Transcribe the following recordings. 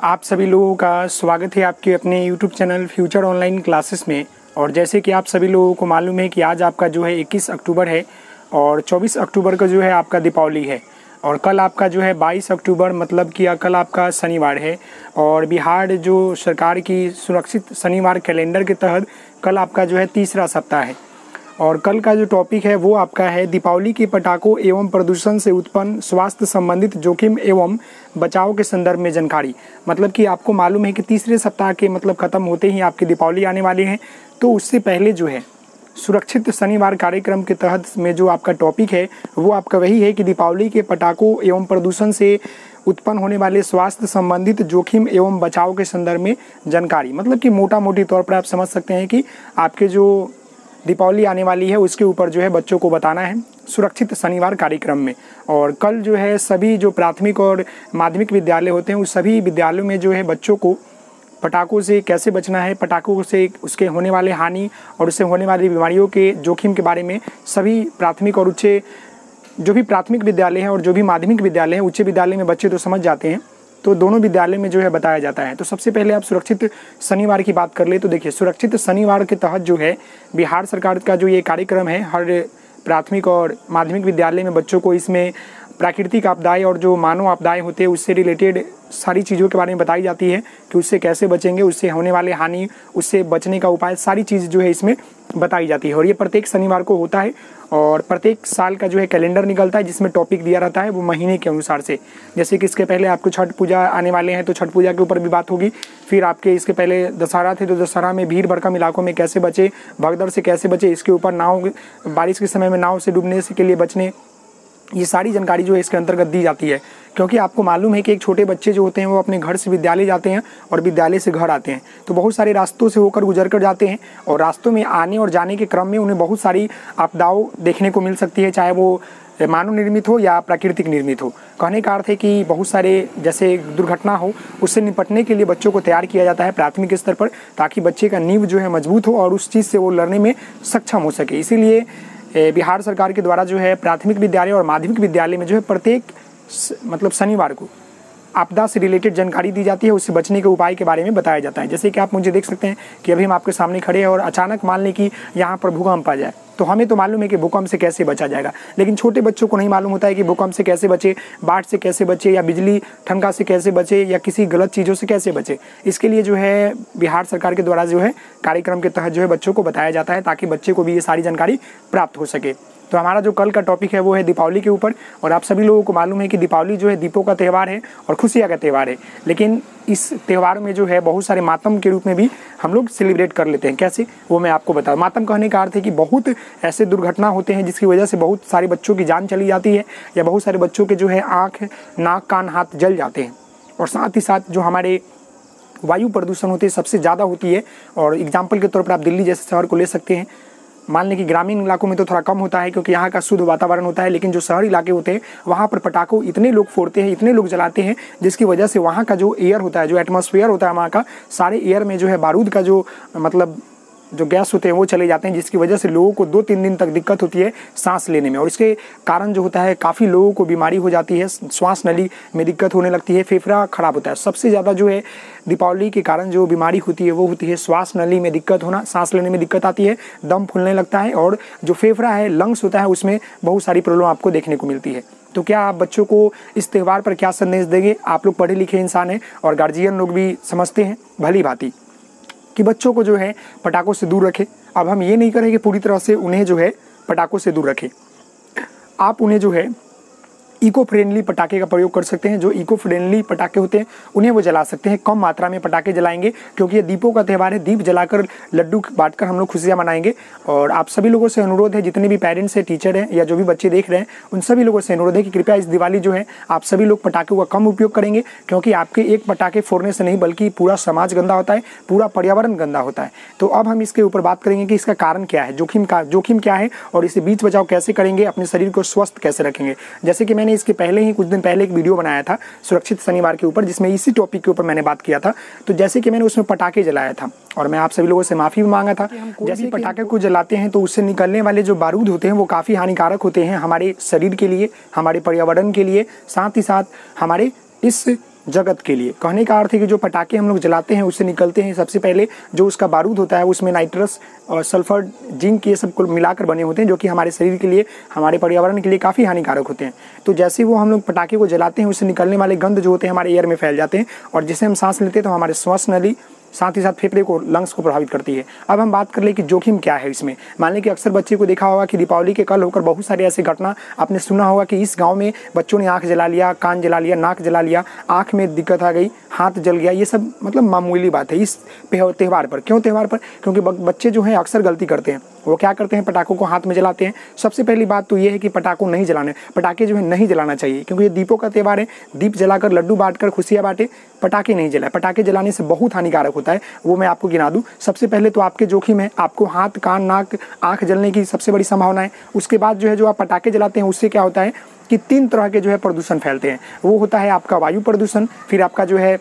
आप सभी लोगों का स्वागत है आपके अपने YouTube channel future online classes में। और जैसे कि आप सभी लोगों को मालूम है कि आज आपका जो है 21 अक्टूबर है और 24 अक्टूबर का जो है आपका दीपावली है और कल आपका जो है 22 अक्टूबर मतलब कि कल आपका शनिवार है। और बिहार जो सरकार की सुरक्षित शनिवार कैलेंडर के तहत कल आपका जो है तीसरा सप्ताह है। और कल का जो टॉपिक है वो आपका है दीपावली के पटाखों एवं प्रदूषण से उत्पन्न स्वास्थ्य संबंधित जोखिम एवं बचाव के संदर्भ में जानकारी। मतलब कि आपको मालूम है कि तीसरे सप्ताह के मतलब ख़त्म होते ही आपकी दीपावली आने वाली है, तो उससे पहले जो है सुरक्षित शनिवार कार्यक्रम के तहत में जो आपका टॉपिक है वो आपका वही है कि दीपावली के पटाखों एवं प्रदूषण से उत्पन्न होने वाले स्वास्थ्य संबंधित जोखिम एवं बचाव के संदर्भ में जानकारी। मतलब कि मोटा मोटी तौर पर आप समझ सकते हैं कि आपके जो दीपावली आने वाली है उसके ऊपर जो है बच्चों को बताना है सुरक्षित शनिवार कार्यक्रम में। और कल जो है सभी जो प्राथमिक और माध्यमिक विद्यालय होते हैं उस सभी विद्यालयों में जो है बच्चों को पटाखों से कैसे बचना है, पटाखों से उसके होने वाले हानि और उससे होने वाली बीमारियों के जोखिम के बारे में सभी प्राथमिक और उच्च जो भी प्राथमिक विद्यालय हैं और जो भी माध्यमिक विद्यालय हैं, उच्च विद्यालय में बच्चे तो समझ जाते हैं, तो दोनों विद्यालय में जो है बताया जाता है। तो सबसे पहले आप सुरक्षित शनिवार की बात कर ले तो देखिए सुरक्षित शनिवार के तहत जो है बिहार सरकार का जो ये कार्यक्रम है हर प्राथमिक और माध्यमिक विद्यालय में बच्चों को इसमें प्राकृतिक आपदाएं और जो मानव आपदाएं होते हैं उससे रिलेटेड सारी चीज़ों के बारे में बताई जाती है कि उससे कैसे बचेंगे, उससे होने वाले हानि, उससे बचने का उपाय, सारी चीज़ जो है इसमें बताई जाती है। और ये प्रत्येक शनिवार को होता है और प्रत्येक साल का जो है कैलेंडर निकलता है जिसमें टॉपिक दिया रहता है वो महीने के अनुसार से। जैसे कि इसके पहले आपको छठ पूजा आने वाले हैं तो छठ पूजा के ऊपर भी बात होगी। फिर आपके इसके पहले दशहरा थे तो दशहरा में भीड़ भड़कम इलाकों में कैसे बचे, भगदड़ से कैसे बचे, इसके ऊपर नाव, बारिश के समय में नाव से डूबने के लिए बचने, ये सारी जानकारी जो है इसके अंतर्गत दी जाती है। क्योंकि आपको मालूम है कि एक छोटे बच्चे जो होते हैं वो अपने घर से विद्यालय जाते हैं और विद्यालय से घर आते हैं तो बहुत सारे रास्तों से होकर गुजर कर जाते हैं और रास्तों में आने और जाने के क्रम में उन्हें बहुत सारी आपदाओं देखने को मिल सकती है, चाहे वो मानव निर्मित हो या प्राकृतिक निर्मित हो। कहने का अर्थ है कि बहुत सारे जैसे दुर्घटना हो उससे निपटने के लिए बच्चों को तैयार किया जाता है प्राथमिक स्तर पर, ताकि बच्चे का नींव जो है मजबूत हो और उस चीज़ से वो लड़ने में सक्षम हो सके। इसीलिए बिहार सरकार के द्वारा जो है प्राथमिक विद्यालय और माध्यमिक विद्यालय में जो है प्रत्येक मतलब शनिवार को आपदा से रिलेटेड जानकारी दी जाती है, उससे बचने के उपाय के बारे में बताया जाता है। जैसे कि आप मुझे देख सकते हैं कि अभी हम आपके सामने खड़े हैं और अचानक मान लें कि यहाँ पर भूकंप आ जाए तो हमें तो मालूम है कि भूकंप से कैसे बचा जाएगा, लेकिन छोटे बच्चों को नहीं मालूम होता है कि भूकंप से कैसे बचे, बाढ़ से कैसे बचे या बिजली ठनका से कैसे बचे या किसी गलत चीज़ों से कैसे बचे। इसके लिए जो है बिहार सरकार के द्वारा जो है कार्यक्रम के तहत जो है बच्चों को बताया जाता है ताकि बच्चे को भी ये सारी जानकारी प्राप्त हो सके। तो हमारा जो कल का टॉपिक है वो है दीपावली के ऊपर। और आप सभी लोगों को मालूम है कि दीपावली जो है दीपों का त्यौहार है और खुशियाँ का त्यौहार है, लेकिन इस त्यौहार में जो है बहुत सारे मातम के रूप में भी हम लोग सेलिब्रेट कर लेते हैं। कैसे, वो मैं आपको बताऊँ। मातम कहने का अर्थ है कि बहुत ऐसे दुर्घटना होते हैं जिसकी वजह से बहुत सारे बच्चों की जान चली जाती है या बहुत सारे बच्चों के जो है आँख, नाक, कान, हाथ जल जाते हैं। और साथ ही साथ जो हमारे वायु प्रदूषण होते हैं सबसे ज़्यादा होती है। और एग्जाम्पल के तौर पर आप दिल्ली जैसे शहर को ले सकते हैं। मान लें कि ग्रामीण इलाकों में तो थोड़ा कम होता है क्योंकि यहाँ का शुद्ध वातावरण होता है, लेकिन जो शहरी इलाके होते हैं वहाँ पर पटाखों इतने लोग फोड़ते हैं, इतने लोग जलाते हैं, जिसकी वजह से वहाँ का जो एयर होता है, जो एटमॉस्फेयर होता है वहाँ का, सारे एयर में जो है बारूद का जो मतलब जो गैस होते हैं वो चले जाते हैं, जिसकी वजह से लोगों को 2-3 दिन तक दिक्कत होती है सांस लेने में। और इसके कारण जो होता है काफ़ी लोगों को बीमारी हो जाती है, श्वास नली में दिक्कत होने लगती है, फेफड़ा खराब होता है। सबसे ज़्यादा जो है दीपावली के कारण जो बीमारी होती है वो होती है श्वास नली में दिक्कत होना, सांस लेने में दिक्कत आती है, दम फूलने लगता है और जो फेफड़ा है, लंग्स होता है, उसमें बहुत सारी प्रॉब्लम आपको देखने को मिलती है। तो क्या आप बच्चों को इस त्यौहार पर क्या संदेश देंगे? आप लोग पढ़े लिखे इंसान हैं और गार्जियन लोग भी समझते हैं भली भांति कि बच्चों को जो है पटाखों से दूर रखें। अब हम ये नहीं करें कि पूरी तरह से उन्हें जो है पटाखों से दूर रखें। आप उन्हें जो है इको फ्रेंडली पटाखे का प्रयोग कर सकते हैं। जो इको फ्रेंडली पटाखे होते हैं उन्हें वो जला सकते हैं, कम मात्रा में पटाखे जलाएंगे क्योंकि ये दीपों का त्यौहार है। दीप जलाकर, लड्डू बांटकर हम लोग खुशियाँ मनाएंगे। और आप सभी लोगों से अनुरोध है, जितने भी पेरेंट्स हैं, टीचर हैं या जो भी बच्चे देख रहे हैं, उन सभी लोगों से अनुरोध है कि कृपया इस दिवाली जो है आप सभी लोग पटाखों का कम उपयोग करेंगे, क्योंकि आपके एक पटाखे फोड़ने से नहीं बल्कि पूरा समाज गंदा होता है, पूरा पर्यावरण गंदा होता है। तो अब हम इसके ऊपर बात करेंगे कि इसका कारण क्या है, जोखिम क्या है और इसे बीच बचाव कैसे करेंगे, अपने शरीर को स्वस्थ कैसे रखेंगे। जैसे कि मैंने इसके पहले ही कुछ दिन पहले एक वीडियो बनाया था सुरक्षित शनिवार के ऊपर, जिसमें इसी टॉपिक के ऊपर मैंने बात किया था। तो जैसे कि मैंने उसमें पटाखे जलाया था और मैं आप सभी लोगों से माफ़ी भी मांगा था। जैसे पटाखे को जलाते हैं तो उससे निकलने वाले जो बारूद होते हैं वो काफ़ी हानिकारक होते हैं हमारे शरीर के लिए, हमारे पर्यावरण के लिए, साथ ही साथ हमारे इस जगत के लिए। कहने का अर्थ है कि जो पटाखे हम लोग जलाते हैं उससे निकलते हैं सबसे पहले जो उसका बारूद होता है उसमें नाइट्रस और सल्फर, जिंक, ये सब को मिलाकर बने होते हैं, जो कि हमारे शरीर के लिए, हमारे पर्यावरण के लिए काफ़ी हानिकारक होते हैं। तो जैसे वो हम लोग पटाखे को जलाते हैं उससे निकलने वाले गंध जो होते हैं हमारे एयर में फैल जाते हैं और जिसे हम सांस लेते हैं तो हमारे श्वास नली, साथ ही साथ फेफड़े को, लंग्स को प्रभावित करती है। अब हम बात कर ले कि जोखिम क्या है इसमें। मान लें कि अक्सर बच्चे को देखा होगा कि दीपावली के कल होकर बहुत सारे ऐसे घटना आपने सुना होगा कि इस गांव में बच्चों ने आंख जला लिया, कान जला लिया, नाक जला लिया, आंख में दिक्कत आ गई, हाथ जल गया। ये सब मतलब मामूली बात है इस त्यौहार पर। क्यों त्यौहार पर? क्योंकि बच्चे जो हैं अक्सर गलती करते हैं। वो क्या करते हैं, पटाखों को हाथ में जलाते हैं। सबसे पहली बात तो ये है कि पटाखों नहीं जलाने, पटाखे जो है नहीं जलाना चाहिए, क्योंकि ये दीपों का त्यौहार है। दीप जलाकर, लड्डू बांटकर खुशियाँ बांटे, पटाखे नहीं जलाए। पटाखे जलाने से बहुत हानिकारक होता है, वो मैं आपको गिना दूं। सबसे पहले तो आपके जोखिम है, आपको हाथ, कान, नाक, आँख जलने की सबसे बड़ी संभावना है। उसके बाद जो है जो आप पटाखे जलाते हैं उससे क्या होता है कि 3 तरह के जो है प्रदूषण फैलते हैं। वो होता है आपका वायु प्रदूषण, फिर आपका जो है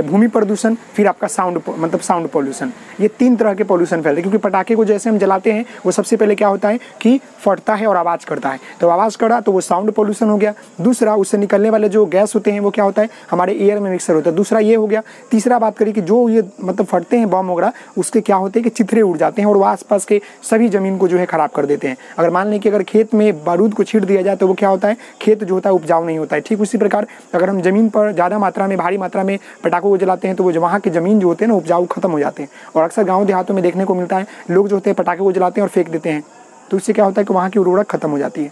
भूमि प्रदूषण, फिर आपका साउंड पोल्यूशन। ये 3 तरह के पोल्यूशन फैलते हैं, क्योंकि पटाखे को जैसे हम जलाते हैं वो सबसे पहले क्या होता है कि फटता है और आवाज़ करता है। तो आवाज़ करा तो वो साउंड पोल्यूशन हो गया। दूसरा, उससे निकलने वाले जो गैस होते हैं वो क्या होता है, हमारे एयर में मिक्सर होता है। दूसरा ये हो गया। तीसरा बात करें कि जो ये मतलब फटते हैं बम वगैरह, उसके क्या होते हैं कि चिथड़े उड़ जाते हैं और वो आसपास के सभी ज़मीन को जो है ख़राब कर देते हैं। अगर मान लें कि अगर खेत में बारूद को छींट दिया जाए तो वो क्या होता है, खेत जो होता है उपजाऊ नहीं होता है। ठीक उसी प्रकार अगर हम ज़मीन पर ज़्यादा मात्रा में, भारी मात्रा में पटाखों को जलाते हैं तो वो वहाँ की ज़मीन जो होते हैं ना उपजाऊ खत्म हो जाते हैं। और अक्सर गाँव देहातों में देखने को मिलता है लोग जो होते हैं पटाखे को जलाते हैं और फेंक देते हैं, तो इससे क्या होता है कि वहाँ की उर्वरक खत्म हो जाती है।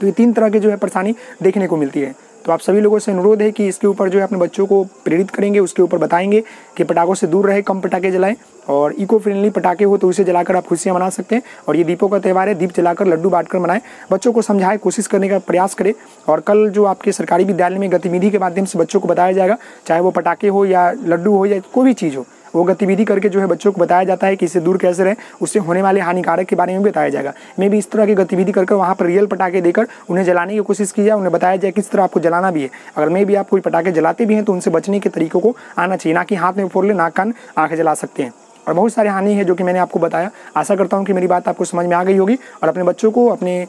तो ये 3 तरह की जो है परेशानी देखने को मिलती है। तो आप सभी लोगों से अनुरोध है कि इसके ऊपर जो है अपने बच्चों को प्रेरित करेंगे, उसके ऊपर बताएंगे कि पटाखों से दूर रहे, कम पटाखे जलाएं और इको फ्रेंडली पटाखे हो तो उसे जलाकर आप खुशियां मना सकते हैं। और ये दीपों का त्यौहार है, दीप जलाकर, लड्डू बांटकर मनाएं। बच्चों को समझाएं, कोशिश करने का प्रयास करें। और कल जो आपके सरकारी विद्यालय में गतिविधि के माध्यम से बच्चों को बताया जाएगा, चाहे वो पटाखे हो या लड्डू हो या कोई भी चीज़ हो, वो गतिविधि करके जो है बच्चों को बताया जाता है कि इससे दूर कैसे रहें, उससे होने वाले हानिकारक के बारे में बताया जाएगा। मैं भी इस तरह की गतिविधि करके वहाँ पर रियल पटाखे देकर उन्हें जलाने की कोशिश की जाए, उन्हें बताया जाए किस तरह आपको जलाना भी है। अगर मैं भी आप कोई पटाखे जलाते भी हैं तो उनसे बचने के तरीकों को आना चाहिए, ना कि हाथ में फोड़ ले, नाक, कान, आँखें जला सकते हैं। और बहुत सारे हानि है जो कि मैंने आपको बताया। आशा करता हूँ कि मेरी बात आपको समझ में आ गई होगी और अपने बच्चों को, अपने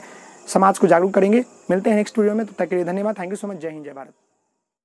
समाज को जागरूक करेंगे। मिलते हैं नेक्स्ट वीडियो में, तब तक के लिए धन्यवाद। Thank you so much. जय हिंद, जय भारत।